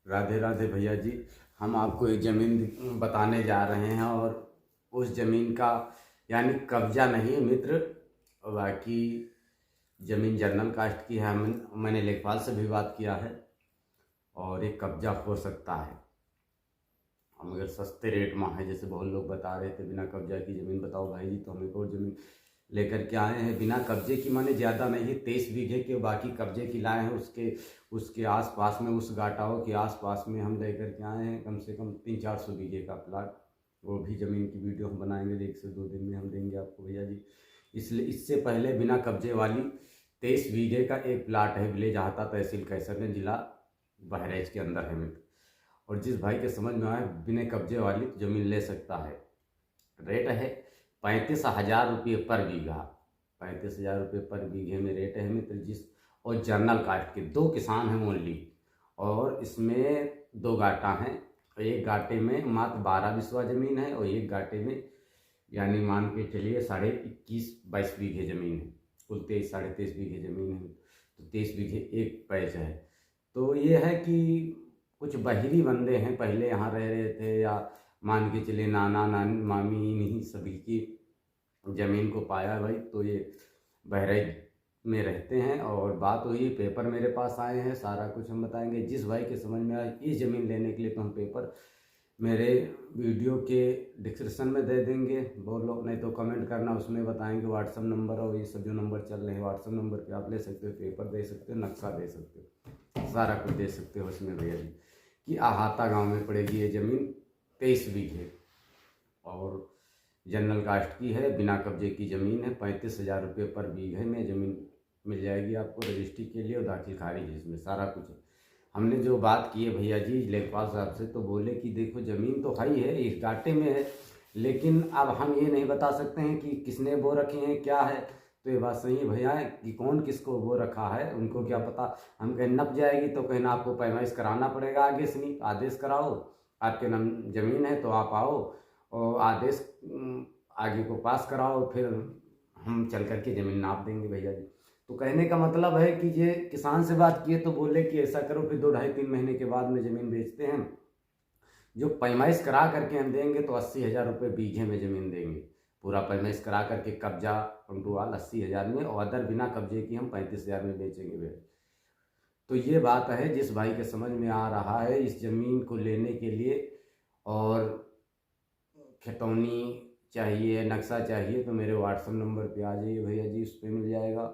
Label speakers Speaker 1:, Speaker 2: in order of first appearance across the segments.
Speaker 1: राधे राधे भैया जी। हम आपको एक ज़मीन बताने जा रहे हैं और उस ज़मीन का यानी कब्जा नहीं है मित्र, बाकी ज़मीन जनरल कास्ट की है। मैंने लेखपाल से भी बात किया है और ये कब्जा हो सकता है। हम अगर सस्ते रेट में है, जैसे बहुत लोग बता रहे थे बिना कब्जा की ज़मीन बताओ भाई जी, तो हम एक और ज़मीन लेकर के आए हैं बिना कब्जे की, माने ज़्यादा नहीं है, 23 बीघे के, बाकी कब्जे की लाए हैं। उसके आसपास में, उस गाटाओं के आसपास में हम लेकर के आए हैं कम से कम 300-400 बीघे का प्लाट। वो भी ज़मीन की वीडियो हम बनाएंगे, 1 से 2 दिन में हम देंगे आपको भैया जी। इसलिए इससे पहले बिना कब्जे वाली 23 बीघे का एक प्लाट है, विलेज आहता, तहसील कैसरगंज, जिला बहराइच के अंदर है मित्र। और जिस भाई के समझ में आए बिना कब्जे वाली ज़मीन ले सकता है। रेट है 35,000 रुपये पर बीघा। 35,000 रुपये पर बीघे में रेट है मित्र। और जर्नल कास्ट के 2 किसान हैं ओनली, और इसमें 2 गाटा हैं। एक गाटे में मात्र 12 बिस्वा ज़मीन है और एक गाटे में यानी मान के चलिए 21-22 बीघे ज़मीन है। कुल 23-23.5 बीघे ज़मीन है, तो 23 बीघे एक पैच है। तो ये है कि कुछ बहिरी बंदे हैं, पहले यहाँ रह रहे थे, या मान के चले नाना नानी मामी इन्हीं सभी की ज़मीन को पाया भाई, तो ये बहराइच में रहते हैं। और बात हुई, पेपर मेरे पास आए हैं, सारा कुछ हम बताएंगे। जिस भाई के समझ में आए इस ज़मीन लेने के लिए, तो हम पेपर मेरे वीडियो के डिस्क्रिप्शन में दे देंगे। बोलो नहीं तो कमेंट करना, उसमें बताएंगे व्हाट्सअप नंबर और ये सब जो नंबर चल रहे हैं व्हाट्सअप नंबर पे आप ले सकते हो, पेपर दे सकते हो, नक्शा दे सकते हो, सारा कुछ दे सकते हो उसमें भैया जी। कि आहाता गांव में पड़ेगी ये ज़मीन, 23 बीघे, और जनरल कास्ट की है, बिना कब्जे की ज़मीन है। 35,000 रुपये पर बीघे में ज़मीन मिल जाएगी आपको रजिस्ट्री के लिए, और दाखिल खारिज इसमें सारा कुछ है। हमने जो बात की है भैया जी लेखपाल साहब से, तो बोले कि देखो ज़मीन तो हाई है, इस गाटे में है, लेकिन अब हम ये नहीं बता सकते हैं कि किसने बो रखे हैं, क्या है। तो ये बात सही है भैया कि कौन किसको बो रखा है, उनको क्या पता। हम कहें नप जाएगी तो कहना आपको पैमाइश कराना पड़ेगा, आगे से नहीं, आदेश कराओ, आपके नाम ज़मीन है तो आप आओ और आदेश आगे को पास कराओ, फिर हम चल कर के ज़मीन नाप देंगे भैया जी। तो कहने का मतलब है कि ये किसान से बात किए तो बोले कि ऐसा करो, फिर 2 ढाई 3 महीने के बाद में ज़मीन बेचते हैं। जो पैमाइश करा करके हम देंगे तो 80,000 रुपये बीघे में ज़मीन देंगे, पूरा पैमाइश करा करके कब्जा पंटुवाल 80,000 में, और अदर बिना कब्जे की हम 35,000 में बेचेंगे भैया। तो ये बात है, जिस भाई के समझ में आ रहा है इस ज़मीन को लेने के लिए और खतौनी चाहिए, नक्शा चाहिए, तो मेरे व्हाट्सअप नंबर पे आ जाइए भैया जी, उस पर मिल जाएगा।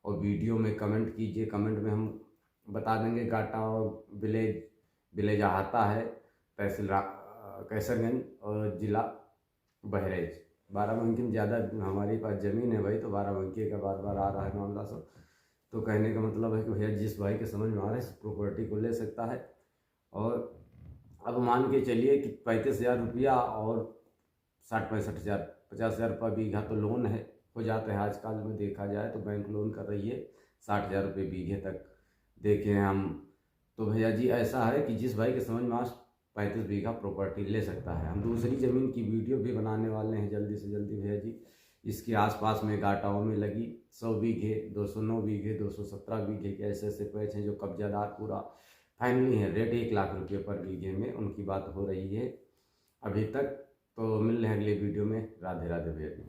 Speaker 1: और वीडियो में कमेंट कीजिए, कमेंट में हम बता देंगे गाटा और विलेज आहता है, तहसील कैसरगंज और ज़िला बहराइच। बाराबंकी में ज़्यादा हमारे पास ज़मीन है भाई, तो बाराबंकी का बार बार आ रहा है मामला सब। तो कहने का मतलब है कि भैया जिस भाई के समझ में आ रहा है इस प्रॉपर्टी को ले सकता है। और अब मान के चलिए कि 35,000 रुपया और 60-65,000, 50,000 रुपये बीघा तो लोन है, हो जाता है आजकल में देखा जाए तो। बैंक लोन कर रही है 60,000 रुपये बीघे तक देखे हैं हम। तो भैया जी ऐसा है कि जिस भाई के समझ में आज 35 बीघा प्रॉपर्टी ले सकता है। हम दूसरी ज़मीन की वीडियो भी बनाने वाले हैं जल्दी से जल्दी भैया जी। इसके आसपास में गाटाओं में लगी 100 बीघे, 209 बीघे, 217 बीघे के ऐसे ऐसे पैच हैं जो कब्जादार पूरा फाइनली है। रेट 1 लाख रुपये पर बीघे में उनकी बात हो रही है अभी तक। तो मिल रहे हैं अगले वीडियो में। राधे राधे भैया जी।